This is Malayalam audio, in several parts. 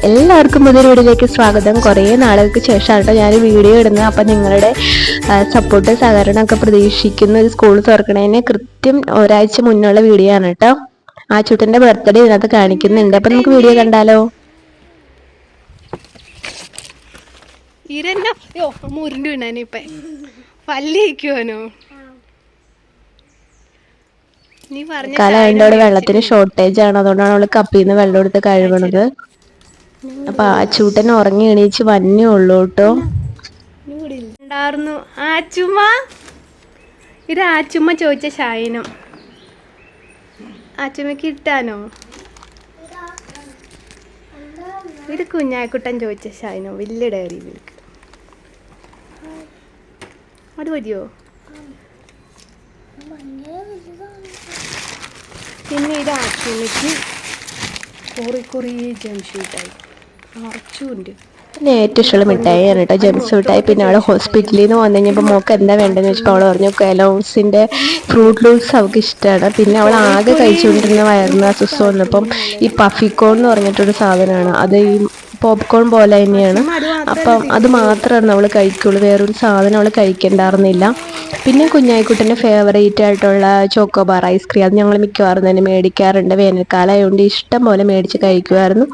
എല്ലാവർക്കും പുതിയൊരു വീഡിയോയിലേക്ക് സ്വാഗതം. കുറേ നാളുകൾക്ക് ശേഷമാണ് കേട്ടോ ഞാൻ വീഡിയോ ഇടുന്നത്. അപ്പം നിങ്ങളുടെ സപ്പോർട്ട് സഹകരണമൊക്കെ പ്രതീക്ഷിക്കുന്ന ഒരു സ്കൂൾ തുറക്കണതിന് കൃത്യം ഒരാഴ്ച മുന്നുള്ള വീഡിയോ ആണ് കേട്ടോ. ആ ചുട്ടൻ്റെ ബർത്ത്ഡേ ഇതിനകത്ത് കാണിക്കുന്നുണ്ട്. അപ്പം നമുക്ക് വീഡിയോ കണ്ടാലോ? മുരുണ്ട് വീണാനിപ്പ പല്ലിക്കുവാനോ കാലം വെള്ളത്തിന് ഷോർട്ടേജ് ആണ്, അതുകൊണ്ടാണ് അവള് കപ്പിൽ നിന്ന് വെള്ളം എടുത്ത് കഴുകണത്. അപ്പൊ ആ ചൂട്ടൻ ഉറങ്ങി എണീച്ച് വന്നേ ഉള്ളൂ കേട്ടോ. ഉണ്ടായിരുന്നു ആച്ചുമ്മ. ഇത് ആച്ചുമ്മ ചോദിച്ച ശയനം ആച്ചുമ്മക്ക് ഇട്ടാനോ? ഇത് കുഞ്ഞാക്കുട്ടൻ ചോദിച്ച ശയനോ? വലിയ ഡയറി മിൽക്ക് അത് മതിയോ? പിന്നെ ഇത് ആച്ചുമ്മക്ക് കുറി ജംഷീട്ടായി നിറച്ചുണ്ട്. പിന്നെ ഏറ്റവും ഇഷ്ടമുള്ള മിഠായിയാണ് കേട്ടോ ജെംസ് മിഠായി. പിന്നെ അവളെ ഹോസ്പിറ്റലിൽ നിന്ന് വന്നു കഴിഞ്ഞപ്പോൾ മോൾക്ക് എന്താ വേണ്ടതെന്ന് വെച്ചപ്പോൾ അവൾ പറഞ്ഞു കെലോഗ്സിൻ്റെ ഫ്രൂട്ട് ലൂപ്സ് അവൾക്ക് ഇഷ്ടമാണ്. പിന്നെ അവൾ ആകെ കഴിച്ചുകൊണ്ടിരുന്ന വയറിന് അസ്വസ്ഥം വന്നപ്പം ഈ പഫിക്കോൺ എന്ന് പറഞ്ഞിട്ടൊരു സാധനമാണ്, അത് ഈ പോപ്കോൺ പോലെ തന്നെയാണ്. അപ്പം അത് മാത്രമാണ് അവൾ കഴിക്കുള്ളൂ, വേറൊരു സാധനം അവൾ കഴിക്കണ്ടായിരുന്നില്ല. പിന്നെ കുഞ്ഞായിക്കുട്ടൻ്റെ ഫേവറേറ്റ് ആയിട്ടുള്ള ചോക്കോബാർ ഐസ്ക്രീം, അത് ഞങ്ങൾ മിക്കവാറും തന്നെ മേടിക്കാറുണ്ട്. വേനൽക്കാലം ആയതുകൊണ്ട് ഇഷ്ടം പോലെ മേടിച്ച് കഴിക്കുമായിരുന്നു.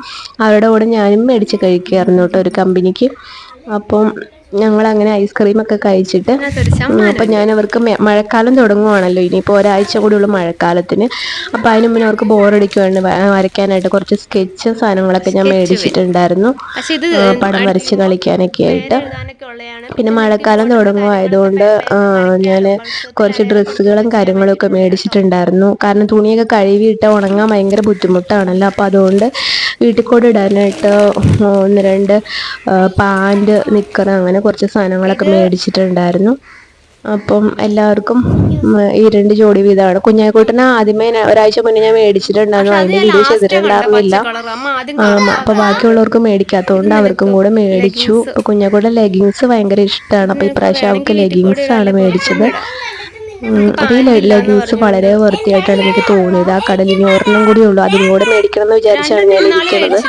അവരുടെ കൂടെ ഞാനും മേടിച്ച് കഴിക്കുമായിരുന്നു കേട്ടോ ഒരു കമ്പനിക്ക്. അപ്പം ഞങ്ങളങ്ങനെ ഐസ്ക്രീമൊക്കെ കഴിച്ചിട്ട് അപ്പം ഞാൻ അവർക്ക് മഴക്കാലം തുടങ്ങുവാണല്ലോ, ഇനിയിപ്പോൾ ഒരാഴ്ച കൂടിയുള്ള മഴക്കാലത്തിന്. അപ്പോൾ അതിന് മുന്നേ അവർക്ക് ബോറടിക്കുവാണ്, വരയ്ക്കാനായിട്ട് കുറച്ച് സ്കെച്ച് സാധനങ്ങളൊക്കെ ഞാൻ മേടിച്ചിട്ടുണ്ടായിരുന്നു, പടം വരച്ച് കളിക്കാനൊക്കെ ആയിട്ട്. പിന്നെ മഴക്കാലം തുടങ്ങുമായതുകൊണ്ട് ഞാൻ കുറച്ച് ഡ്രസ്സുകളും കാര്യങ്ങളൊക്കെ മേടിച്ചിട്ടുണ്ടായിരുന്നു. കാരണം തുണിയൊക്കെ കഴുകിയിട്ട് ഉണങ്ങാൻ ഭയങ്കര ബുദ്ധിമുട്ടാണല്ലോ. അപ്പോൾ അതുകൊണ്ട് വീട്ടിൽ കൂടെ ഇടാനായിട്ട് 1-2 പാൻറ്, നിക്കർ, അങ്ങനെ കുറച്ച് സാധനങ്ങളൊക്കെ മേടിച്ചിട്ടുണ്ടായിരുന്നു. അപ്പം എല്ലാവർക്കും ഈ 2 ജോഡി വീതമാണ്. കുഞ്ഞായിക്കോട്ടനെ ആദ്യമേ ഒരാഴ്ച മുന്നേ ഞാൻ മേടിച്ചിട്ടുണ്ടായിരുന്നു, അതിൻ്റെ വീഡിയോ ചെയ്തിട്ടുണ്ടായിരുന്നില്ല. അപ്പോൾ ബാക്കിയുള്ളവർക്ക് മേടിക്കാത്തതുകൊണ്ട് അവർക്കും കൂടെ മേടിച്ചു. ഇപ്പോൾ കുഞ്ഞായിക്കോട്ടെ ലെഗിങ്സ് ഭയങ്കര ഇഷ്ടമാണ്. അപ്പോൾ ഇപ്രാവശ്യം അവർക്ക് ലെഗിങ്സ് ആണ് മേടിച്ചത്. അപ്പോൾ ഈ ലെഗിങ്സ് വളരെ വൃത്തിയായിട്ടാണ് എനിക്ക് തോന്നിയത്. ആ കടലിന് ഒരെണ്ണം കൂടി ഉള്ളൂ, അതും കൂടെ മേടിക്കണം എന്ന് വിചാരിച്ചാണ് ഞാൻ ഇരിക്കുന്നത്.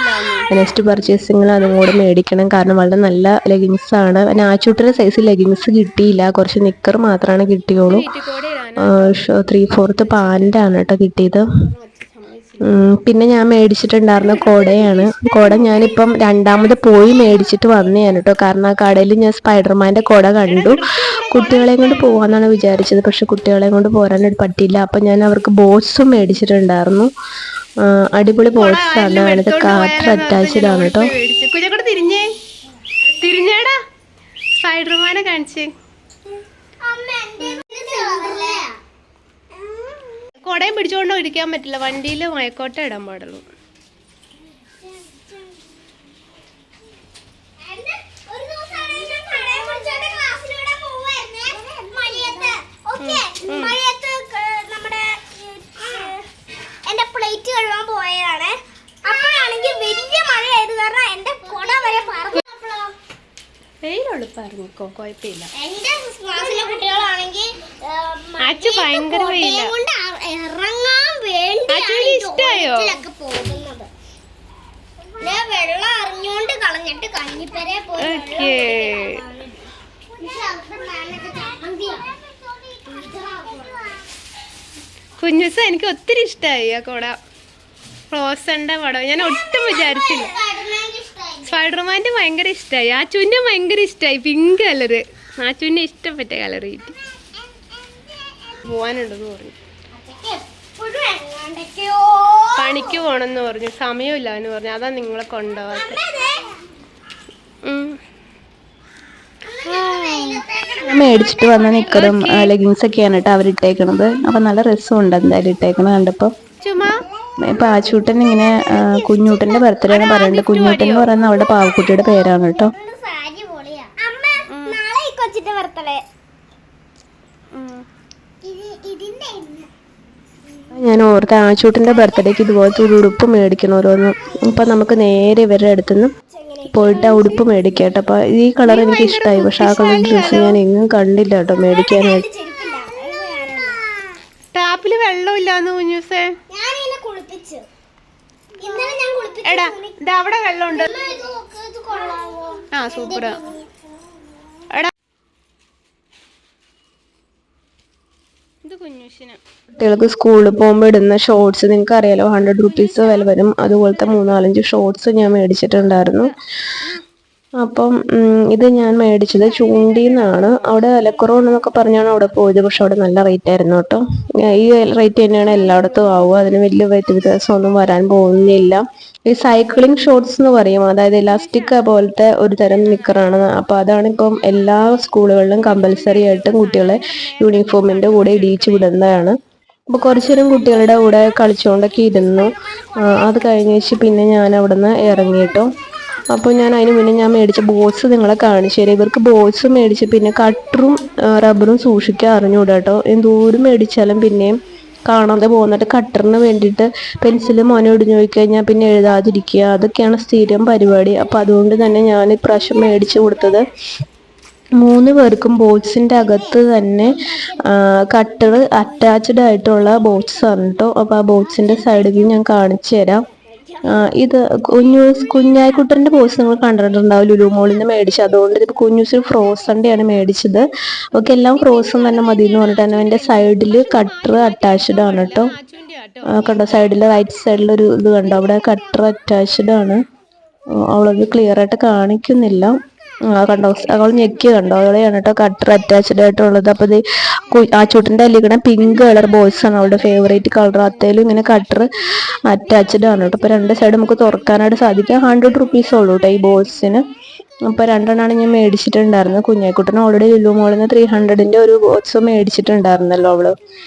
നെക്സ്റ്റ് പർച്ചേസിങ്ങിൽ അതും കൂടെ മേടിക്കണം, കാരണം വളരെ നല്ല ലെഗിങ്സ് ആണ്. ആച്ചൂട്ടിൻ്റെ സൈസ് ലെഗിങ്സ് കിട്ടിയില്ല, കുറച്ച് നിക്കർ മാത്രമാണ് കിട്ടിയുള്ളൂ. 3/4 പാൻ്റാണ് കേട്ടോ കിട്ടിയത്. പിന്നെ ഞാൻ മേടിച്ചിട്ടുണ്ടായിരുന്ന കുടയാണ്. കുട ഞാനിപ്പം രണ്ടാമത് പോയി മേടിച്ചിട്ട് വന്നതാണ് കേട്ടോ, കാരണം ആ കടയിൽ ഞാൻ സ്പൈഡർമാൻ്റെ കുട കണ്ടു. കുട്ടികളെയും കൊണ്ട് പോകാമെന്നാണ് വിചാരിച്ചത്, പക്ഷെ കുട്ടികളെയും കൊണ്ട് പോരാനായിട്ട് പറ്റിയില്ല. അപ്പം ഞാൻ അവർക്ക് ബോട്ട്സും മേടിച്ചിട്ടുണ്ടായിരുന്നു. അടിപൊളി ബോട്ട്സാണ്, അതിനകത്ത് കാറ്റർ അറ്റാച്ച്ഡ് ആണ് കേട്ടോ. സ്പൈഡർമാനെ കാണിച്ചേ. കൊടയും പിടിച്ചോണ്ടോ ഇരിക്കാൻ പറ്റില്ല, വണ്ടിയിൽ മയക്കോട്ട ഇടാൻ പാടുള്ളൂ. എന്റെ പ്ലേറ്റ് കഴുകാൻ പോയതാണ്. അപ്പോഴാണെങ്കിൽ വലിയ മഴയായത് കാരണം എന്റെ കൊട വരെ പറഞ്ഞു. വെയിലുള്ളിപ്പോ കുഴപ്പമില്ല. എന്റെ ക്ലാസ്സിലെ കുട്ടികളാണെങ്കിൽ ഭയങ്കര കൊണ്ട് ഇറങ്ങാൻ വേണ്ടി ഇഷ്ടായോ പോകുന്നത്. വെള്ളം അറിഞ്ഞോണ്ട് കളഞ്ഞിട്ട് കഞ്ഞിപ്പരെ പോയി. കുഞ്ഞുസ എനിക്ക് ഒത്തിരി ഇഷ്ടമായി ആ കുട. റോസന്റെ പടം ഞാൻ ഒട്ടും വിചാരിച്ചില്ല. സ്പൈഡർമാൻ്റെ ഭയങ്കര ഇഷ്ടമായി. ആ ചുന്നെ ഭയങ്കര ഇഷ്ടമായി, പിങ്ക് കളറ്. ആ ചുന്നെ ഇഷ്ടപ്പെട്ട കളർ കിട്ടി. പോവാനുണ്ടെന്ന് പറഞ്ഞു, പണിക്ക് പോണെന്ന് പറഞ്ഞു, സമയമില്ല എന്ന് പറഞ്ഞു. അതാ നിങ്ങളെ കൊണ്ടുപോകാത്ത. ഞാൻ മേടിച്ചിട്ട് വന്ന നിക്കറും ലെഗിങ്സ് ഒക്കെയാണ് കേട്ടോ അവരിട്ടേക്കണത്. അപ്പം നല്ല രസമുണ്ട് എന്തായാലും ഇട്ടേക്കണത് കണ്ടപ്പോൾ. ഇപ്പം ആച്ചൂട്ടൻ ഇങ്ങനെ കുഞ്ഞൂട്ടൻ്റെ ബർത്ത്ഡേ ആണ് പറയുന്നത്. കുഞ്ഞൂട്ടൻ എന്ന് പറയുന്നത് അവളുടെ പാവക്കുട്ടിയുടെ പേരാണ് കേട്ടോ. ഞാൻ ഓർത്ത് ആച്ചൂട്ടൻ്റെ ബർത്ത്ഡേക്ക് ഇതുപോലത്തെ ഒരു ഉടുപ്പ് മേടിക്കണമല്ലോന്ന്. അപ്പം നമുക്ക് നേരെ ഇവരുടെ അടുത്തുനിന്ന് പോയിട്ട് ആ ഉടുപ്പ് മേടിക്കാം കേട്ടോ. അപ്പോൾ ഈ കളർ എനിക്ക് ഇഷ്ടമായി, പക്ഷെ ആ കളർ ഡ്രസ്സ് ഞാൻ എങ്ങും കണ്ടില്ല കേട്ടോ മേടിക്കാനായിട്ട്. ടാപ്പിൽ വെള്ളമില്ലാന്ന് കുഞ്ഞൂസേ. കുളിപ്പിച്ചു. ഇന്നലെ ഞാൻ കുളിപ്പിച്ചു. എടാ ഇത് അവിടെ വെള്ളമുണ്ട്. ഇത് കൊള്ളാവോ? ആ സൂപ്പറാ. എടാ ഇത് കുഞ്ഞുശിന കുട്ടികൾക്ക് സ്കൂളിൽ പോകുമ്പോൾ ഇടുന്ന ഷോർട്സ് നിങ്ങൾക്ക് അറിയാലോ, 100 റുപ്പീസ് വില വരും. അതുപോലത്തെ 3-4 ഷോർട്സ് ഞാൻ മേടിച്ചിട്ടുണ്ടായിരുന്നു. അപ്പം ഇത് ഞാൻ മേടിച്ചത് ചൂണ്ടിന്നാണ്. അവിടെ വിലക്കുറവുണ്ടെന്നൊക്കെ പറഞ്ഞാണ് അവിടെ പോയത്, പക്ഷെ അവിടെ നല്ല റേറ്റ് ആയിരുന്നു കേട്ടോ. ഈ റേറ്റ് തന്നെയാണ് എല്ലായിടത്തും ആവുക, അതിന് വലിയ വ്യത്യാസമൊന്നും വരാൻ പോകുന്നില്ല. ഈ സൈക്ലിംഗ് ഷോർട്സ് എന്ന് പറയും, അതായത് ഇലാസ്റ്റിക് പോലത്തെ ഒരു തരം നിക്കറാണ്. അപ്പോൾ അതാണ് ഇപ്പം എല്ലാ സ്കൂളുകളിലും കമ്പൽസറി ആയിട്ടും കുട്ടികളെ യൂണിഫോമിന്റെ കൂടെ ഇടിയിച്ച് വിടുന്നതാണ്. അപ്പോൾ കുറച്ചു നേരം കുട്ടികളുടെ കൂടെ കളിച്ചുകൊണ്ടൊക്കെ ഇരുന്നു. അത് കഴിഞ്ഞേച്ച് പിന്നെ ഞാൻ അവിടെ നിന്ന് ഇറങ്ങിയിട്ടോ. അപ്പോൾ ഞാൻ അതിന് മുന്നേ ഞാൻ മേടിച്ച ബോൾസ് നിങ്ങളെ കാണിച്ചു തരാം. ഇവർക്ക് ബോൾസ് മേടിച്ച് പിന്നെ കട്ടറും റബ്ബറും സൂക്ഷിക്കാൻ അറിഞ്ഞുകൂടാ കേട്ടോ. എന്തോരം മേടിച്ചാലും പിന്നെയും കാണാതെ പോകുന്നിട്ട് കട്ടറിന് വേണ്ടിയിട്ട് പെൻസിൽ മോനെ ഒടിഞ്ഞു പോയി കഴിഞ്ഞാൽ പിന്നെ എഴുതാതിരിക്കുക, അതൊക്കെയാണ് സ്ഥിരം പരിപാടി. അപ്പോൾ അതുകൊണ്ട് തന്നെ ഞാൻ ഇപ്രാവശ്യം മേടിച്ചു കൊടുത്തത് 3 പേർക്കും ബോക്സിൻ്റെ അകത്ത് തന്നെ കട്ടർ അറ്റാച്ച്ഡ് ആയിട്ടുള്ള ബോക്സ് ആണ് കേട്ടോ. അപ്പോൾ ആ ബോക്സിൻ്റെ സൈഡ് വ്യൂ ഞാൻ കാണിച്ചു തരാം. ഇത് കുഞ്ഞായിക്കുട്ടൻ്റെ ബോക്സ് നിങ്ങൾ കണ്ടിട്ടുണ്ടാവും, ലുലു മോളിൽ നിന്ന് മേടിച്ചത്. അതുകൊണ്ട് ഇത് കുഞ്ഞൂസിന് ഫ്രോസൻ്റെ ആണ് മേടിച്ചത്. ഓക്കെ, എല്ലാം ഫ്രോസൺ തന്നെ മതി എന്ന് പറഞ്ഞിട്ട് തന്നെ അതിൻ്റെ സൈഡിൽ കട്ടർ അറ്റാച്ച്ഡ് ആണ് കേട്ടോ. കണ്ടോ, സൈഡിൽ റൈറ്റ് സൈഡിലൊരു ഇത് കണ്ടോ, അവിടെ കട്ടർ അറ്റാച്ച്ഡ് ആണ്. അവളത് ക്ലിയർ ആയിട്ട് കാണിക്കുന്നില്ല. കണ്ടോ, അവൾ ഞെക്കി കണ്ടോ, അവളെയാണ് കേട്ടോ കട്ടർ അറ്റാച്ച്ഡ് ആയിട്ടുള്ളത്. അപ്പോൾ ഇത് ആ ചുട്ടിൻ്റെ അല്ലിക്കണ പിങ്ക് കളർ ബോയ്സ് ആണ് അവളുടെ ഫേവറേറ്റ് കളർ. അത്തേലും ഇങ്ങനെ കട്ടർ അറ്റാച്ച്ഡ് ആണ് കേട്ടോ. അപ്പോൾ 2 സൈഡ് നമുക്ക് തുറക്കാനായിട്ട് സാധിക്കുക. 100 റുപ്പീസ് ഉള്ളൂ കേട്ടോ ഈ ബോയ്സിന്. അപ്പോൾ 2 ഞാൻ മേടിച്ചിട്ടുണ്ടായിരുന്നു. കുഞ്ഞായിക്കുട്ടന് ഓൾറെഡി ലുലു മോളിൽ നിന്ന് 300ന്റെ ഒരു ബോക്സ് മേടിച്ചിട്ടുണ്ടായിരുന്നല്ലോ അവള്.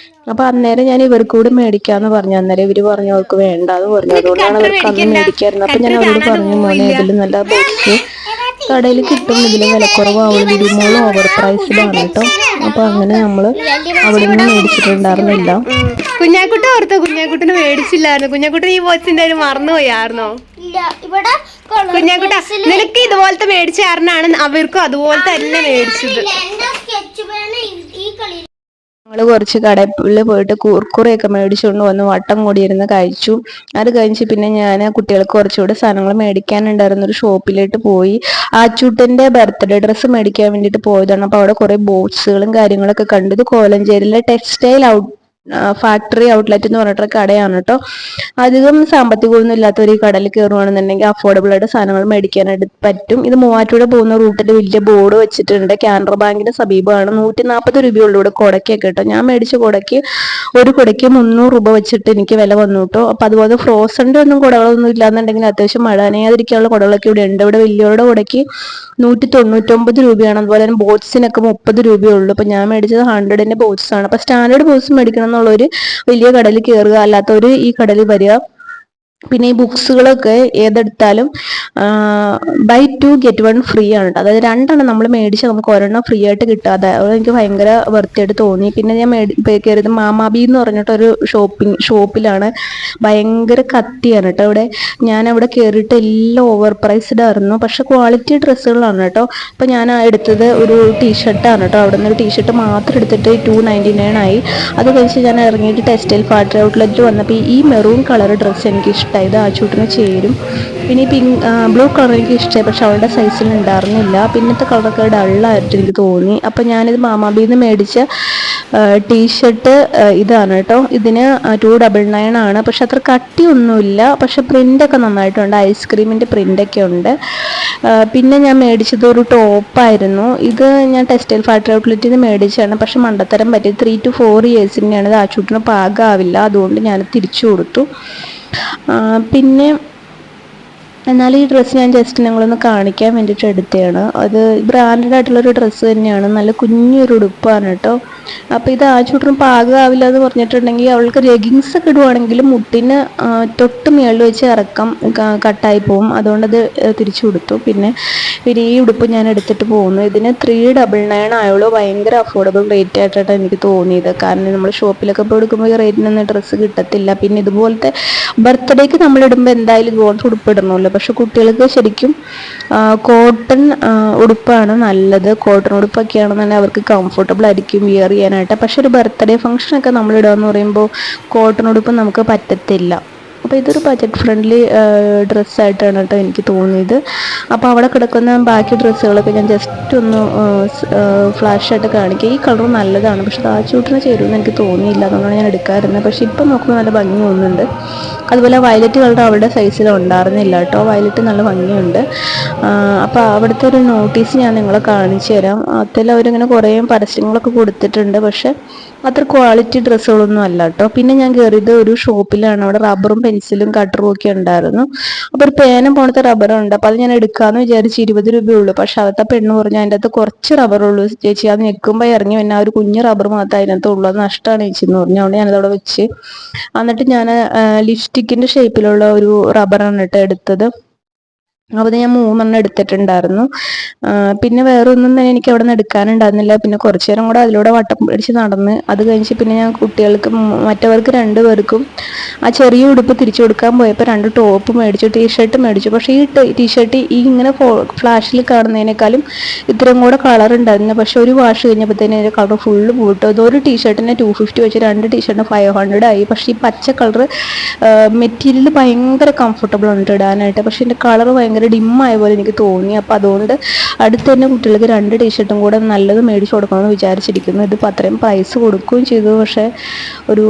അപ്പോൾ അന്നേരം ഞാൻ ഇവർക്ക് കൂടി മേടിക്കാന്ന് പറഞ്ഞു. അന്നേരം ഇവര് പറഞ്ഞു അവർക്ക് വേണ്ടാന്ന് പറഞ്ഞു. അതുകൊണ്ടാണ് അവർക്ക് അന്ന് മേടിക്കായിരുന്നു. അപ്പോൾ ഞാൻ അവരോട് പറഞ്ഞു, മോനെ ഇതിലും നല്ല ബോക്സ് കടയിൽ കിട്ടും, ഇതിലും വിലക്കുറവാവും, ലുലു മോൾ ഓവർ പ്രൈസിലാണ് കേട്ടോ. അപ്പോൾ അങ്ങനെ നമ്മൾ അവിടെ നിന്ന് മേടിച്ചിട്ടുണ്ടായിരുന്നില്ല. കുഞ്ഞാക്കുട്ട ഓർത്തോ, കുഞ്ഞാക്കുട്ടന് മേടിച്ചില്ലായിരുന്നു. കുഞ്ഞാക്കുട്ടൻ ഈ ബോക്സിന്റെ ഒരു മറന്നുപോയായിരുന്നോ? കുഞ്ഞാക്കുട്ട നിനക്ക് ഇതുപോലത്തെ മേടിച്ച കാരണമാണ് അവർക്കും അതുപോലെ തന്നെ മേടിച്ചത്. ഞങ്ങൾ കുറച്ച് കടയിൽ പോയിട്ട് കുർക്കുറയൊക്കെ മേടിച്ചുകൊണ്ട് വന്ന് വട്ടം കൂടിയിരുന്ന് കഴിച്ചു. അത് കഴിഞ്ഞ് പിന്നെ ഞാൻ കുട്ടികൾക്ക് കുറച്ചുകൂടെ സാധനങ്ങൾ മേടിക്കാനുണ്ടായിരുന്ന ഒരു ഷോപ്പിലോട്ട് പോയി. ആച്ചൂട്ടൻ്റെ ബർത്ത്ഡേ ഡ്രസ്സ് മേടിക്കാൻ വേണ്ടിയിട്ട് പോയതാണ്. അപ്പോൾ അവിടെ കുറേ ബോക്സുകളും കാര്യങ്ങളൊക്കെ കണ്ടു. ഇത് കോലഞ്ചേരിയിലെ ടെക്സ്റ്റൈൽ ഫാക്ടറി ഔട്ട്ലെറ്റ് എന്ന് പറഞ്ഞിട്ടൊരു കടയാണ് കേട്ടോ. അധികം സാമ്പത്തികമൊന്നും ഇല്ലാത്തവർ ഈ കടയിൽ കയറുകയാണെന്നുണ്ടെങ്കിൽ അഫോർഡബിൾ ആയിട്ട് സാധനങ്ങൾ മേടിക്കാനായിട്ട് പറ്റും. ഇത് മൂവാറ്റുപുഴ പോകുന്ന റൂട്ടിൽ വലിയ ബോർഡ് വെച്ചിട്ടുണ്ട്. കാനറ ബാങ്കിന്റെ സമീപമാണ്. 140 രൂപയുള്ളൂ ഇവിടെ കുടയ്ക്കൊക്കെ കേട്ടോ. ഞാൻ മേടിച്ച കുടയ്ക്ക് ഒരു കുടയ്ക്ക് 300 രൂപ വെച്ചിട്ട് എനിക്ക് വില വന്നു കേട്ടോ. അപ്പോൾ അതുപോലെ ഫ്രോസന്റെ ഒന്നും കുടകളൊന്നും ഇല്ലാന്നുണ്ടെങ്കിൽ അത്യാവശ്യം മഴ നനയാതിരിക്കാനുള്ള കുടകളൊക്കെ ഇവിടെ ഉണ്ട്. ഇവിടെ വലിയവരുടെ കുടയ്ക്ക് 199 രൂപയാണ്. അതുപോലെ തന്നെ ബോട്ട്സിനൊക്കെ 30 രൂപയുള്ളൂ. അപ്പോൾ ഞാൻ മേടിച്ചത് 100ന്റെ ബോട്ട്സ് ആണ്. അപ്പോൾ സ്റ്റാൻഡേർഡ് ബോട്ട്സ് മേടിക്കണം എന്നുള്ളൊരു വലിയ കടയിൽ കയറുക, അല്ലാത്തവർ ഈ കടയിൽ വരിക. പിന്നെ ഈ ബുക്സുകളൊക്കെ ഏതെടുത്താലും ബൈ 2 get 1 ഫ്രീ ആണ് കേട്ടോ. അതായത് 2 നമ്മൾ മേടിച്ചാൽ നമുക്ക് ഒരെണ്ണം ഫ്രീ ആയിട്ട് കിട്ടുക. അതായത് എനിക്ക് ഭയങ്കര വൃത്തിയായിട്ട് തോന്നി. പിന്നെ ഞാൻ കയറിയത് മാമാബി എന്ന് പറഞ്ഞിട്ടൊരു ഷോപ്പിലാണ്. ഭയങ്കര കത്തിയാണ് കേട്ടോ ഇവിടെ. ഞാൻ അവിടെ കയറിയിട്ട് എല്ലാം ഓവർ പ്രൈസ്ഡ് ആയിരുന്നു, പക്ഷെ ക്വാളിറ്റി ഡ്രസ്സുകളാണ് കേട്ടോ. അപ്പോൾ ഞാൻ എടുത്തത് ഒരു ടീഷർട്ടാണ് കേട്ടോ. അവിടെ നിന്ന് ഒരു ടീഷർട്ട് മാത്രം എടുത്തിട്ട് 299 ആയി. അത് കഴിച്ച് ഞാൻ ഇറങ്ങിയിട്ട് ടെക്സ്റ്റൈൽ ഫാക്ടറി ഔട്ട്ലെറ്റ് വന്നപ്പോൾ ഈ മെറൂൺ കളർ ഡ്രസ്സ് എനിക്ക് ഇഷ്ടമായി. ഇത് ആച്ചൂട്ടിന് ചേരും. പിന്നെ ഈ ബ്ലൂ കളർ എനിക്ക് ഇഷ്ടമായി, പക്ഷെ അവളുടെ സൈസിൽ ഉണ്ടായിരുന്നില്ല. പിന്നത്തെ കളറൊക്കെ ഡള്ളായിട്ട് എനിക്ക് തോന്നി. അപ്പം ഞാനിത് മാമാബിന്ന് മേടിച്ച ടീഷർട്ട് ഇതാണ് കേട്ടോ. ഇതിന് 299 ആണ്. പക്ഷെ അത്ര കട്ടിയൊന്നുമില്ല, പക്ഷെ പ്രിൻ്റൊക്കെ നന്നായിട്ടുണ്ട്. ഐസ്ക്രീമിൻ്റെ പ്രിൻ്റൊക്കെ ഉണ്ട്. പിന്നെ ഞാൻ മേടിച്ചത് ഒരു ടോപ്പായിരുന്നു. ഇത് ഞാൻ ടെക്സ്റ്റൈൽ ഫാക്ടറി ഔട്ട്ലെറ്റിൽ നിന്ന് മേടിച്ചതാണ്. പക്ഷെ മണ്ടത്തരം പറ്റി 3 to 4 ഇയേഴ്സിൻ്റെയാണ്. ഇത് ആച്ചൂട്ടിന് പാകമാവില്ല, അതുകൊണ്ട് ഞാൻ തിരിച്ചു കൊടുത്തു. പിന്നെ എന്നാലും ഈ ഡ്രസ്സ് ഞാൻ ജസ്റ്റ് നിങ്ങളൊന്ന് കാണിക്കാൻ വേണ്ടിയിട്ട് എടുത്തതാണ്. അത് ബ്രാൻഡഡ് ആയിട്ടുള്ളൊരു ഡ്രസ്സ് തന്നെയാണ്. നല്ല കുഞ്ഞൊരു ഉടുപ്പാണ് കേട്ടോ. അപ്പോൾ ഇത് ആച്ചൂട്ടിന് പാകമാവില്ല എന്ന് പറഞ്ഞിട്ടുണ്ടെങ്കിൽ അവൾക്ക് ലെഗിങ്സ് ഒക്കെ ഇടുവാണെങ്കിൽ മുട്ടിന് തൊട്ട് മേളിൽ വെച്ച് ഇറക്കം കട്ടായി പോകും. അതുകൊണ്ട് അത് തിരിച്ചു കൊടുത്തു. പിന്നെ ഈ ഉടുപ്പ് ഞാൻ എടുത്തിട്ട് പോകുന്നു. ഇതിന് 399 ആയുള്ളൂ. ഭയങ്കര അഫോർഡബിൾ റേറ്റ് ആയിട്ടാണ് എനിക്ക് തോന്നിയത്. കാരണം നമ്മൾ ഷോപ്പിലൊക്കെ പോയി എടുക്കുമ്പോൾ ഈ റേറ്റിനൊന്നും ഡ്രസ്സ് കിട്ടത്തില്ല. പിന്നെ ഇതുപോലത്തെ ബർത്ത്ഡേക്ക് നമ്മൾ ഇടുമ്പോൾ എന്തായാലും ഇതുപോലത്തെ ഉടുപ്പ് ഇടണമല്ലോ. പക്ഷെ കുട്ടികൾക്ക് ശരിക്കും കോട്ടൺ ഉടുപ്പാണ് നല്ലത്. കോട്ടൺ ഉടുപ്പൊക്കെയാണെന്നുണ്ടെങ്കിൽ അവർക്ക് കംഫർട്ടബിൾ ആയിരിക്കും വിയർ ചെയ്യാനായിട്ട്. പക്ഷെ ഒരു ബർത്ത്ഡേ ഫംഗ്ഷനൊക്കെ നമ്മൾ ഇടുക എന്ന് പറയുമ്പോൾ കോട്ടൺ ഉടുപ്പ് നമുക്ക് പറ്റത്തില്ല. അപ്പോൾ ഇതൊരു ബജറ്റ് ഫ്രണ്ട്ലി ഡ്രസ്സായിട്ടാണ് കേട്ടോ എനിക്ക് തോന്നിയത്. അപ്പോൾ അവിടെ കിടക്കുന്ന ബാക്കി ഡ്രസ്സുകളൊക്കെ ഞാൻ ജസ്റ്റ് ഒന്ന് ഫ്ലാഷായിട്ട് കാണിക്കുക. ഈ കളർ നല്ലതാണ്, പക്ഷെ താച്ചൂട്ടിന് ചേരുമെന്ന് എനിക്ക് തോന്നിയില്ല, അതുകൊണ്ടാണ് ഞാൻ എടുക്കാറുള്ളത്. പക്ഷെ ഇപ്പം നോക്കുമ്പോൾ നല്ല ഭംഗി തോന്നുന്നുണ്ട്. അതുപോലെ വയലറ്റ് കളർ അവരുടെ സൈസിൽ ഉണ്ടായിരുന്നില്ല കേട്ടോ, വയലറ്റ് നല്ല ഭംഗിയുണ്ട്. അപ്പോൾ അവിടുത്തെ ഒരു നോട്ടീസ് ഞാൻ നിങ്ങളെ കാണിച്ചു തരാം. അതിൽ അവരിങ്ങനെ കുറേ പരസ്യങ്ങളൊക്കെ കൊടുത്തിട്ടുണ്ട്, പക്ഷെ അത്ര ക്വാളിറ്റി ഡ്രസ്സുകളൊന്നും അല്ല കേട്ടോ. പിന്നെ ഞാൻ കയറിയത് ഒരു ഷോപ്പിലാണ്, അവിടെ റബ്ബറും പെൻസിലും കട്ടറും ഒക്കെ ഉണ്ടായിരുന്നു. അപ്പോൾ ഒരു പേന പോണത്തെ റബ്ബറുണ്ട്, അപ്പോൾ അത് ഞാൻ എടുക്കാമെന്ന് വിചാരിച്ച് 20 രൂപയുള്ളൂ. പക്ഷെ അകത്തെ പെണ്ണ് പറഞ്ഞു അതിൻ്റെ അകത്ത് കുറച്ച് റബ്ബറുള്ളൂ ചേച്ചി, അത് ഞെക്കുമ്പോൾ ഇറങ്ങി പിന്നെ ഒരു കുഞ്ഞ് റബ്ബർ മാത്രമേ അതിനകത്ത് ഉള്ളൂ, അത് നഷ്ടമാണ് ചേച്ചി എന്ന് പറഞ്ഞു. അതുകൊണ്ട് ഞാനതവിടെ വെച്ച്. എന്നിട്ട് ഞാൻ ലിപ്സ്റ്റിക്കിൻ്റെ ഷേപ്പിലുള്ള ഒരു റബ്ബറാണ് കേട്ടോ എടുത്തത്. അപ്പോൾ ഞാൻ 3 എടുത്തിട്ടുണ്ടായിരുന്നു. പിന്നെ വേറെ ഒന്നും തന്നെ എനിക്ക് അവിടെ നിന്ന് എടുക്കാനുണ്ടായിരുന്നില്ല. പിന്നെ കുറച്ച് നേരം കൂടെ അതിലൂടെ വട്ടം പിടിച്ച് നടന്ന് അത് കഴിഞ്ഞ് പിന്നെ ഞാൻ കുട്ടികൾക്ക് മറ്റവർക്ക് 2 പേർക്കും ആ ചെറിയ ഉടുപ്പ് തിരിച്ചു കൊടുക്കാൻ പോയപ്പോൾ 2 ടോപ്പ് മേടിച്ചു, ടീഷർട്ട് മേടിച്ചു. പക്ഷേ ഈ ടീഷർട്ട് ഈ ഇങ്ങനെ ഫ്ലാഷിൽ കാണുന്നതിനേക്കാളും ഇത്രയും കൂടെ കളർ ഉണ്ടായിരുന്നു. പക്ഷെ ഒരു വാഷ് കഴിഞ്ഞപ്പോഴത്തേനും അതിൻ്റെ കളർ ഫുള്ള് പോയിട്ടു. അതൊരു ടീഷർട്ടിന് 250 വെച്ച് 2 ടീഷർട്ടിന് 500 ആയി. പക്ഷേ ഈ പച്ച കളർ മെറ്റീരിയൽ ഭയങ്കര കംഫർട്ടബിൾ ഉണ്ട് ഇടാനായിട്ട്, പക്ഷേ എൻ്റെ കളർ ഭയങ്കര ഡിമ്മായ പോലെ എനിക്ക് തോന്നി. അപ്പോൾ അതുകൊണ്ട് അടുത്ത് തന്നെ കുട്ടികൾക്ക് 2 ടീഷർട്ടും കൂടെ നല്ലത് മേടിച്ച് കൊടുക്കണമെന്ന് വിചാരിച്ചിരിക്കുന്നു. ഇതിപ്പോൾ അത്രയും പ്രൈസ് കൊടുക്കുകയും ചെയ്തു, പക്ഷേ ഒരു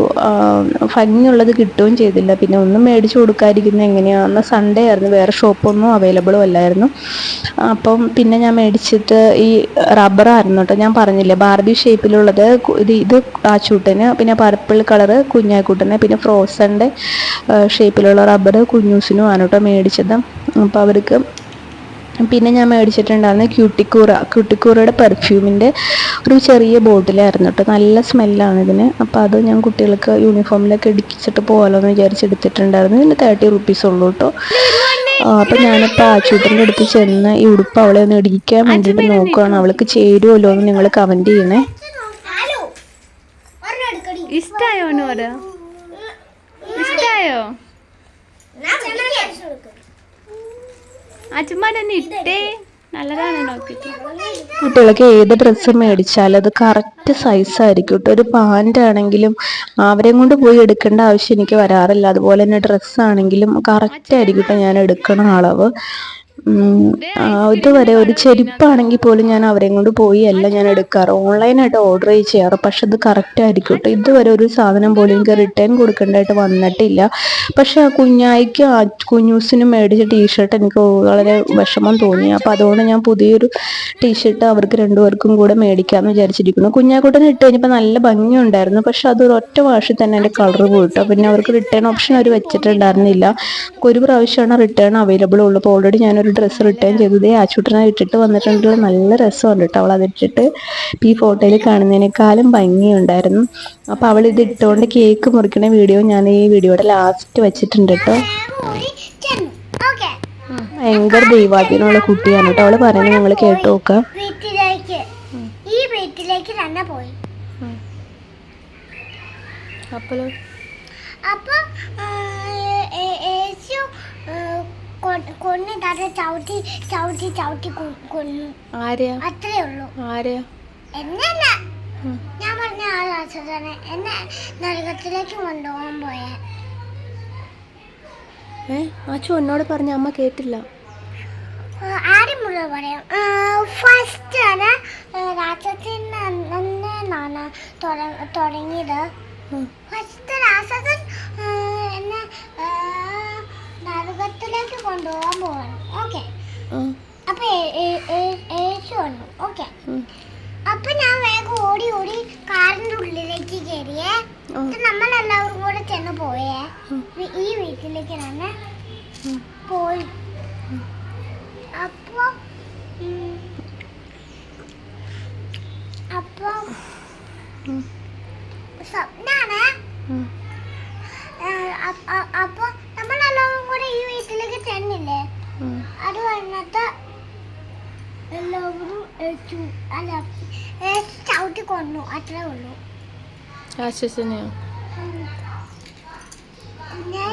ഭംഗിയുള്ളത് കിട്ടുകയും ചെയ്തില്ല. പിന്നെ ഒന്നും മേടിച്ച് കൊടുക്കാതിരിക്കുന്നത് എങ്ങനെയാണെന്ന്. സൺഡേ ആയിരുന്നു, വേറെ ഷോപ്പൊന്നും അവൈലബിളും അല്ലായിരുന്നു. അപ്പം പിന്നെ ഞാൻ മേടിച്ചിട്ട് ഈ റബ്ബറായിരുന്നു കേട്ടോ, ഞാൻ പറഞ്ഞില്ലേ ബാർബി ഷേപ്പിലുള്ളത്. ഇത് ആച്ചൂട്ടന്, പിന്നെ പർപ്പിൾ കളറ് കുഞ്ഞാക്കൂട്ടന്, പിന്നെ ഫ്രോസൻ്റെ ഷേപ്പിലുള്ള റബ്ബർ കുഞ്ഞൂസിനും ആണ് കേട്ടോ മേടിച്ചത്. അപ്പോൾ അവർക്ക് പിന്നെ ഞാൻ മേടിച്ചിട്ടുണ്ടായിരുന്നു ക്യൂട്ടിക്കൂറയുടെ പെർഫ്യൂമിൻ്റെ ഒരു ചെറിയ ബോട്ടിലായിരുന്നു കേട്ടോ, നല്ല സ്മെല്ലാണ് ഇതിന്. അപ്പോൾ അത് ഞാൻ കുട്ടികൾക്ക് യൂണിഫോമിലൊക്കെ ഇടിച്ചിട്ട് പോകാമല്ലോ എന്ന് വിചാരിച്ചെടുത്തിട്ടുണ്ടായിരുന്നു. ഇതിന് 30 റുപ്പീസ് ഉള്ളൂ കേട്ടോ. അപ്പോൾ ഞാനിപ്പോൾ ആച്ചൂട്ടൻ്റെ അടുത്ത് ചെന്ന് ഈ ഉടുപ്പ് അവളെ ഒന്ന് ഇടിക്കാൻ വേണ്ടിയിട്ട് നോക്കുകയാണ്. അവൾക്ക് ചേരുമല്ലോ എന്ന് നിങ്ങൾ കമൻറ്റ് ചെയ്യണേ. ഇഷ്ടായോ നോര? ഇഷ്ടായോ? അച്ഛമ്മനെ ഇട്ടേ, നല്ലതാണ് നോക്കിട്ട്. കുട്ടികൾക്ക് ഏത് ഡ്രസ്സ് മേടിച്ചാലും അത് കറക്റ്റ് സൈസായിരിക്കും കേട്ടോ. ഒരു പാൻ്റ് ആണെങ്കിലും അവരെയും കൊണ്ട് പോയി എടുക്കേണ്ട ആവശ്യം എനിക്ക് വരാറില്ല. അതുപോലെ തന്നെ ഡ്രസ്സാണെങ്കിലും കറക്റ്റ് ആയിരിക്കും കേട്ടോ ഞാൻ എടുക്കണ അളവ്. ഇതുവരെ ഒരു ചെരുപ്പാണെങ്കിൽ പോലും ഞാൻ അവരെയും കൊണ്ട് പോയി അല്ല ഞാൻ എടുക്കാറ്, ഓൺലൈനായിട്ട് ഓർഡർ ചെയ്യാറ്. പക്ഷെ അത് കറക്റ്റ് ആയിരിക്കും കേട്ടോ. ഇതുവരെ ഒരു സാധനം പോലും എനിക്ക് റിട്ടേൺ കൊടുക്കേണ്ടതായിട്ട് വന്നിട്ടില്ല. പക്ഷെ ആ കുഞ്ഞായിക്കും ആ കുഞ്ഞൂസിനും മേടിച്ച ടീഷർട്ട് എനിക്ക് വളരെ വിഷമം തോന്നി. അപ്പോൾ അതുകൊണ്ട് ഞാൻ പുതിയൊരു ടീഷർട്ട് അവർക്ക് 2 പേർക്കും കൂടെ മേടിക്കാമെന്ന് വിചാരിച്ചിരിക്കുന്നു. കുഞ്ഞാക്കൂട്ടന് ഇട്ട് കഴിഞ്ഞപ്പോൾ നല്ല ഭംഗിയുണ്ടായിരുന്നു, പക്ഷെ അത് ഒറ്റ വാഷിൽ തന്നെ എൻ്റെ കളർ പോയിട്ടോ. പിന്നെ അവർക്ക് റിട്ടേൺ ഓപ്ഷൻ അവർ വെച്ചിട്ടുണ്ടായിരുന്നില്ല. ഒരു പ്രാവശ്യമാണ് റിട്ടേൺ അവൈലബിൾ ഉള്ളൂ. അപ്പോൾ ഓൾറെഡി ഞാനൊരു ഡ്രസ്സ് റിട്ടേൺ ചെയ്തത് ആച്ചൂട്ടനെ ഇട്ടിട്ട് വന്നിട്ടുണ്ട്. നല്ല രസമുണ്ട് കേട്ടോ, അവൾ അതിട്ടിട്ട് ഈ ഫോട്ടോയിൽ കാണുന്നതിനേക്കാളും ഭംഗിയുണ്ടായിരുന്നു. അപ്പോൾ അവൾ ഇത് ഇട്ടുകൊണ്ട് കേക്ക് മുറിക്കണ വീഡിയോ ഞാൻ ഈ വീഡിയോയുടെ ലാസ്റ്റ് വെച്ചിട്ടുണ്ട് കേട്ടോ. ഭയങ്കര ദൈവാധീനമുള്ള കുട്ടിയാണ് കേട്ടോ. അവള് പറയുന്നത് ഞങ്ങൾ കേട്ട് നോക്കാം. ഈ വീട്ടിലേക്ക് തന്നെ പോയി. അപ്പൊ യേശു കൊന്നിട്ട് ചവിട്ടി ചവിട്ടി ചവിട്ടി കൊന്നു. അത്രേ ഉള്ളൂ. എന്നല്ല ഞാൻ പറഞ്ഞ ആളാച്ചനെ എന്നെ നരകത്തിലേക്ക് കൊണ്ടുപോകാൻ പോയെ. അച്ചു എന്നോട് പറഞ്ഞ അമ്മ കേട്ടില്ല. ആദ്യം മുഴുവൻ പറയാം. ഫസ്റ്റ് ആണ് രാക്ഷസനാണ് തുടങ്ങിയത്. ഫസ്റ്റ് രാക്ഷസൻ എന്നെ നരകത്തിലേക്ക് കൊണ്ടുപോകാൻ പോവാണ്. ഓക്കെ, അപ്പൊ യേശു വന്നു. ഓക്കെ, അപ്പൊ ഞാൻ വേഗം ഓടി ഓടി കാറിന്റെ ഉള്ളിലേക്ക് കയറിയേ. നമ്മളെല്ലാവരും കൂടെ ചെന്ന് പോയേ. ഈ വീട്ടിലേക്ക് തന്നെ പോയി. അപ്പൊ സ്വപ്നാണ്. അപ്പൊ നമ്മളെല്ലാവരും കൂടെ ഈ വീട്ടിലേക്ക് ചെന്നില്ലേ. അത് കഴിഞ്ഞിട്ട് എല്ലാവരും ചവിട്ടി കൊന്നു. അത്രേ ഉള്ളൂ.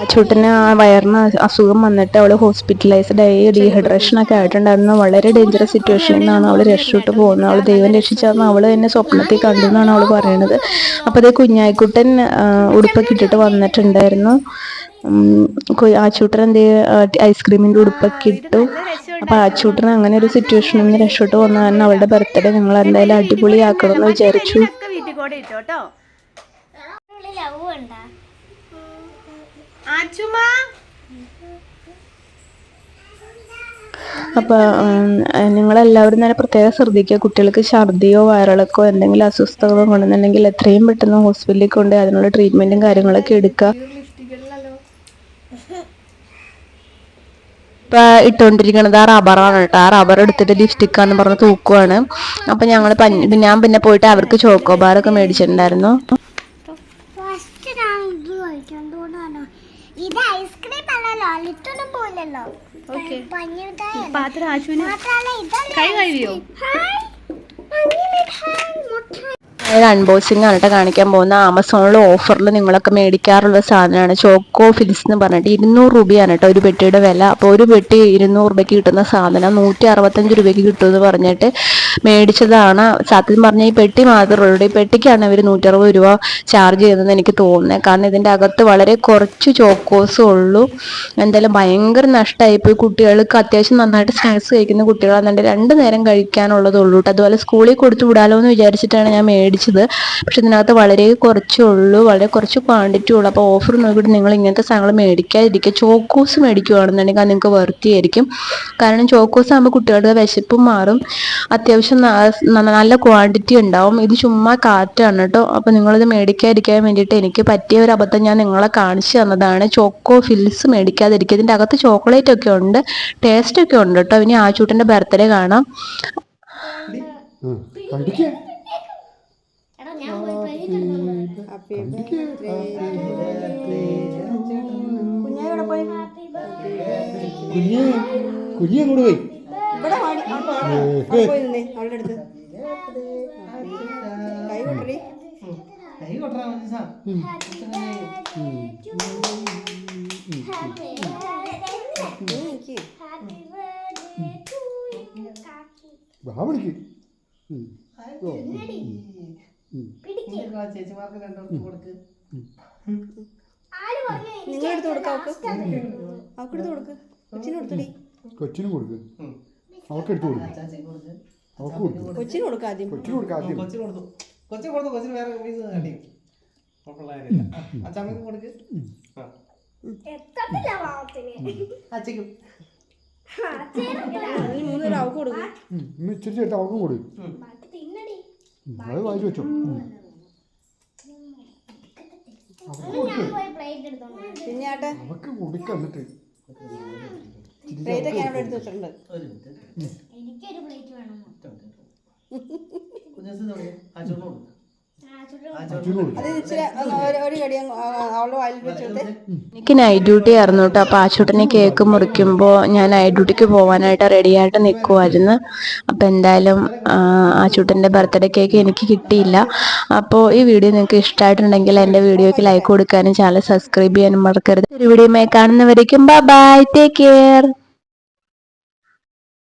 ആച്ചൂട്ടന് ആ വയറിന് അസുഖം വന്നിട്ട് അവള് ഹോസ്പിറ്റലൈസ്ഡ് ആയി ഡീഹൈഡ്രേഷനൊക്കെ ആയിട്ടുണ്ടായിരുന്നു. വളരെ ഡേഞ്ചറസ് സിറ്റുവേഷനിൽ നിന്നാണ് അവൾ രക്ഷപ്പെട്ടു പോകുന്നത്. അവൾ ദൈവം രക്ഷിച്ചതെന്ന് അവൾ തന്നെ സ്വപ്നത്തിൽ കണ്ടു എന്നാണ് അവൾ പറയുന്നത്. അപ്പോൾ അതേ കുഞ്ഞായിക്കുട്ടൻ ഉടുപ്പൊക്കെ ഇട്ടിട്ട് വന്നിട്ടുണ്ടായിരുന്നു. ആച്ചൂട്ടൻ എന്ത് ഐസ്ക്രീമിൻ്റെ ഉടുപ്പൊക്കെ ഇട്ടു. അപ്പോൾ ആച്ചൂട്ടൻ അങ്ങനെ ഒരു സിറ്റുവേഷനിൽ നിന്ന് രക്ഷപ്പെട്ടു വന്ന കാരണം അവളുടെ ബർത്ത്ഡേ ഞങ്ങൾ എന്തായാലും അടിപൊളിയാക്കണം എന്ന് വിചാരിച്ചു. അപ്പോൾ നിങ്ങളെല്ലാവരും തന്നെ പ്രത്യേകം ശ്രദ്ധിക്കുക. കുട്ടികൾക്ക് ഛർദിയോ വയറിളക്കോ എന്തെങ്കിലും അസ്വസ്ഥതകളോ കൊണ്ടുവന്നിട്ടുണ്ടെങ്കിൽ എത്രയും പെട്ടെന്ന് ഹോസ്പിറ്റലിൽ കൊണ്ട് അതിനുള്ള ട്രീറ്റ്മെൻറ്റും കാര്യങ്ങളൊക്കെ എടുക്കുക. ഇപ്പം ഇട്ടുകൊണ്ടിരിക്കുന്നത് ആ റബ്ബറാണ് കേട്ടോ. ആ റബ്ബർ എടുത്തിട്ട് ലിപ്സ്റ്റിക്കാന്ന് പറഞ്ഞ് തൂക്കുവാണ്. അപ്പം ഞാൻ പിന്നെ പോയിട്ട് അവർക്ക് ചോക്കോബാറൊക്കെ മേടിച്ചിട്ടുണ്ടായിരുന്നു. ഇത് ഐസ്ക്രീം അല്ലല്ലോ, ലിറ്റൊന്നും പോലല്ലോ. അൺബോക്സിംഗ് ആണ് കേട്ടോ കാണിക്കാൻ പോകുന്ന. ആമസോണിൽ ഓഫറിൽ നിങ്ങളൊക്കെ മേടിക്കാറുള്ള സാധനമാണ് ചോക്കോ ഫിൽസ് എന്ന് പറഞ്ഞിട്ട്. 200 രൂപയാണ് കേട്ടോ ഒരു പെട്ടിയുടെ വില. അപ്പോൾ ഒരു പെട്ടി 200 രൂപയ്ക്ക് കിട്ടുന്ന സാധനം 165 രൂപയ്ക്ക് കിട്ടുമെന്ന് പറഞ്ഞിട്ട് മേടിച്ചതാണ്. സത്യം പറഞ്ഞാൽ ഈ പെട്ടി മാത്രമേ ഉള്ളൂ. ഈ പെട്ടിക്കാണ് അവർ 160 രൂപ ചാർജ് ചെയ്തതെന്ന് എനിക്ക് തോന്നുന്നത്. കാരണം ഇതിൻ്റെ അകത്ത് വളരെ കുറച്ച് ചോക്കോസും ഉള്ളൂ. എന്തായാലും ഭയങ്കര നഷ്ടമായിപ്പോയി. കുട്ടികൾക്ക് അത്യാവശ്യം നന്നായിട്ട് സ്നാക്സ് കഴിക്കുന്ന കുട്ടികളാണെന്നുണ്ട് 2 നേരം കഴിക്കാനുള്ളതുള്ളൂ കേട്ടോ. അതുപോലെ സ്കൂളിൽ കൊടുത്തു വിടാലോ എന്ന് വിചാരിച്ചിട്ടാണ് ഞാൻ മേടിച്ചത്. പക്ഷെ ഇതിനകത്ത് വളരെ കുറച്ചേ ഉള്ളൂ, വളരെ കുറച്ച് ക്വാണ്ടിറ്റി ഉള്ളൂ. അപ്പോൾ ഓഫർ നോക്കിയിട്ട് നിങ്ങൾ ഇങ്ങനത്തെ സാധനങ്ങൾ മേടിക്കാതിരിക്കുക. ചോക്കോസ് മേടിക്കുകയാണെന്നുണ്ടെങ്കിൽ അത് നിങ്ങൾക്ക് വൃത്തിയായിരിക്കും. കാരണം ചോക്കോസ് ആകുമ്പോൾ കുട്ടികളുടെ വിശപ്പും മാറും, അത്യാവശ്യം നല്ല ക്വാണ്ടിറ്റി ഉണ്ടാവും. ഇത് ചുമ്മാ കാറ്റാണ് കേട്ടോ. അപ്പോൾ നിങ്ങളിത് മേടിക്കാതിരിക്കാൻ വേണ്ടിയിട്ട് എനിക്ക് പറ്റിയ ഒരു അബദ്ധം ഞാൻ നിങ്ങളെ കാണിച്ചു തന്നതാണ്. ചോക്കോ ഫിൽസ് മേടിക്കാതിരിക്കുക. ഇതിൻ്റെ അകത്ത് ചോക്ലേറ്റ് ഒക്കെ ഉണ്ട്, ടേസ്റ്റ് ഒക്കെ ഉണ്ട് കേട്ടോ. ഇനി ആച്ചൂട്ടൻ്റെ ബർത്ത്ഡേ കാണാം. കുഞ്ഞെ കൂടെ പോയി ചേച്ചിമാർക്ക് രണ്ടു കൊടുക്ക്. നിങ്ങളെടുത്ത് കൊടുക്കാം. അവക്കെടുത്ത് കൊടുക്ക്. കൊച്ചിന് കൊടുത്തടി. കൊച്ചിന് കൊടുക്ക്. അവർക്ക് എടുത്ത് കൊടുക്കും. കൊച്ചിന് കൊടുക്കാം ആദ്യം. കൊച്ചിന് കൊടുത്തു. കൊച്ചിന് വേറെ പീസ് കാട്ടി. അച്ഛമ്മക്ക് കൊടുക്ക്. അച്ഛക്കും 3 തരം അവക്ക് കൊടുക്കും. ഇച്ചിരി ചേട്ടാ അവർക്കും കൊടുക്കും. അത് വായിച്ചു വെച്ചോ. പിന്നെ അവക്ക് കൊടുക്കാം. എന്നിട്ട് പ്ലേറ്റൊക്കെ ഞാൻ ഇവിടെ എടുത്ത് വെച്ചിട്ടുണ്ട്. അത് ഇച്ചിരി ഒരു കടി അവളുടെ വായിൽ വെച്ചെടുത്ത്. എനിക്ക് നൈറ്റ് ഡ്യൂട്ടി ആയിരുന്നു കേട്ടോ. അപ്പോൾ ആച്ചൂട്ടനെ കേക്ക് മുറിക്കുമ്പോൾ ഞാൻ നൈറ്റ് ഡ്യൂട്ടിക്ക് പോകാനായിട്ട് റെഡിയായിട്ട് നിൽക്കുമായിരുന്നു. അപ്പോൾ എന്തായാലും ആച്ചൂട്ടൻ്റെ ബർത്ത്ഡേ കേക്ക് എനിക്ക് കിട്ടിയില്ല. അപ്പോൾ ഈ വീഡിയോ നിങ്ങൾക്ക് ഇഷ്ടമായിട്ടുണ്ടെങ്കിൽ എൻ്റെ വീഡിയോയ്ക്ക് ലൈക്ക് കൊടുക്കാനും ചാനൽ സബ്സ്ക്രൈബ് ചെയ്യാനും മറക്കരുത്. ഒരു വീഡിയോയുമായി കാണുന്നവരേക്കും ബൈ, ടേക്ക് കെയർ.